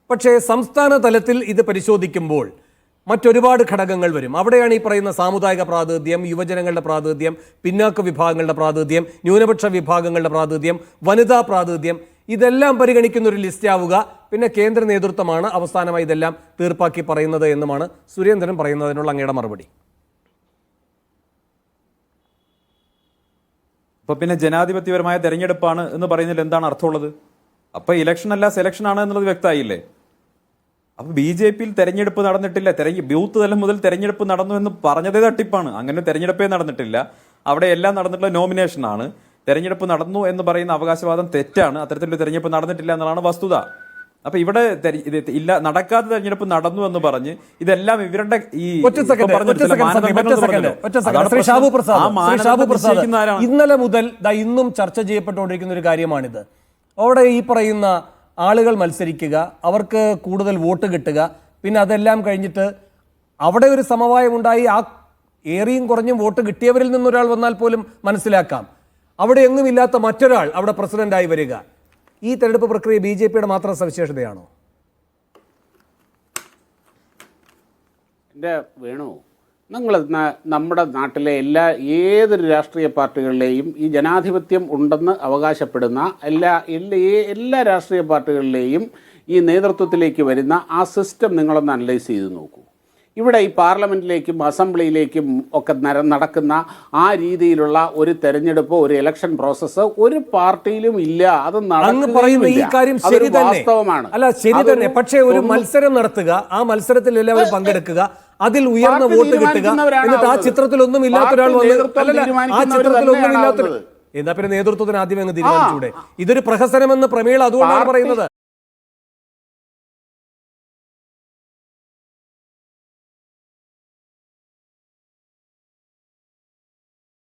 പക്ഷേ സംസ്ഥാന തലത്തിൽ ഇത് പരിശോധിക്കുമ്പോൾ മറ്റൊരുപാട് ഘടകങ്ങൾ വരും. അവിടെയാണ് ഈ പറയുന്ന സാമുദായിക പ്രാതിനിധ്യം, യുവജനങ്ങളുടെ പ്രാതിനിധ്യം, പിന്നാക്ക വിഭാഗങ്ങളുടെ പ്രാതിനിധ്യം, ന്യൂനപക്ഷ വിഭാഗങ്ങളുടെ പ്രാതിനിധ്യം, വനിതാ പ്രാതിനിധ്യം, ഇതെല്ലാം പരിഗണിക്കുന്ന ഒരു ലിസ്റ്റ് ആവുക. പിന്നെ കേന്ദ്ര നേതൃത്വമാണ് അവസാനമായി ഇതെല്ലാം തീർപ്പാക്കി പറയുന്നത് എന്നുമാണ് സുരേന്ദ്രൻ പറയുന്നതിനുള്ള അങ്ങയുടെ മറുപടി. അപ്പോൾ പിന്നെ ജനാധിപത്യപരമായ തെരഞ്ഞെടുപ്പാണ് എന്ന് പറയുന്നതിൽ എന്താണ് അർത്ഥമുള്ളത്? അപ്പോൾ ഇലക്ഷൻ അല്ല സെലക്ഷൻ ആണ് എന്നുള്ളത് വ്യക്തമായില്ലേ? അപ്പോൾ BJP-യിൽ തെരഞ്ഞെടുപ്പ് നടന്നിട്ടില്ല, ബൂത്ത് തലം മുതൽ തെരഞ്ഞെടുപ്പ് നടന്നു എന്ന് പറഞ്ഞതേ തട്ടിപ്പാണ്. അങ്ങനെ തെരഞ്ഞെടുപ്പേ നടന്നിട്ടില്ല. അവിടെ എല്ലാം നടന്നിട്ടുള്ള നോമിനേഷനാണ്. തെരഞ്ഞെടുപ്പ് നടന്നു എന്ന് പറയുന്ന അവകാശവാദം തെറ്റാണ്. അത്തരത്തിലൊരു തെരഞ്ഞെടുപ്പ് നടന്നിട്ടില്ല എന്നുള്ളതാണ് വസ്തുത. അപ്പൊ ഇവിടെ നടക്കാത്ത തെരഞ്ഞെടുപ്പ് നടന്നു എന്ന് പറഞ്ഞ് ഇതെല്ലാം ഇവരുടെ ഈ ഇന്നലെ മുതൽ ഇന്നും ചർച്ച ചെയ്യപ്പെട്ടുകൊണ്ടിരിക്കുന്ന ഒരു കാര്യമാണിത്. അവിടെ ഈ പറയുന്ന ആളുകൾ മത്സരിക്കുക, അവർക്ക് കൂടുതൽ വോട്ട് കിട്ടുക, പിന്നെ അതെല്ലാം കഴിഞ്ഞിട്ട് അവിടെ ഒരു സമവായം ഉണ്ടായി ആ ഏറിയും കുറഞ്ഞും വോട്ട് കിട്ടിയവരിൽ നിന്നൊരാൾ വന്നാൽ പോലും മനസ്സിലാക്കാം അവിടെ എങ്ങുമില്ലാത്ത മറ്റൊരാൾ അവിടെ പ്രസിഡന്റായി വരിക. ഈ തെരഞ്ഞെടുപ്പ് പ്രക്രിയ BJP-യുടെ മാത്രം സവിശേഷതയാണോ? എൻ്റെ വേണു, നിങ്ങൾ നമ്മുടെ നാട്ടിലെ ഏതൊരു രാഷ്ട്രീയ പാർട്ടികളിലെയും ഈ ജനാധിപത്യം ഉണ്ടെന്ന് അവകാശപ്പെടുന്ന എല്ലാ രാഷ്ട്രീയ പാർട്ടികളിലെയും ഈ നേതൃത്വത്തിലേക്ക് വരുന്ന ആ സിസ്റ്റം നിങ്ങളൊന്ന് അനലൈസ് ചെയ്ത് നോക്കൂ. ഇവിടെ ഈ പാർലമെന്റിലേക്കും അസംബ്ലിയിലേക്കും ഒക്കെ നടക്കുന്ന ആ രീതിയിലുള്ള ഒരു തെരഞ്ഞെടുപ്പ്, ഒരു ഇലക്ഷൻ പ്രോസസ്സ് ഒരു പാർട്ടിയിലും ഇല്ല. അത് വാസ്തവമാണ്. അല്ല, ശരി തന്നെ. പക്ഷേ ഒരു മത്സരം നടത്തുക, ആ മത്സരത്തിൽ എല്ലാവരും പങ്കെടുക്കുക, അതിൽ ഉയർന്ന വോട്ട് കിട്ടുക, എന്നിട്ട് ആ ചിത്രത്തിലൊന്നും ഇല്ലാത്ത ഒരാൾ എന്നാ പിന്നെ നേതൃത്വത്തിന് ആദ്യം അങ്ങ് തീരുമാനിച്ചൂടെ? ഇതൊരു പ്രഹസനമെന്ന് പ്രമേള അതുകൊണ്ടാണ് പറയുന്നത്.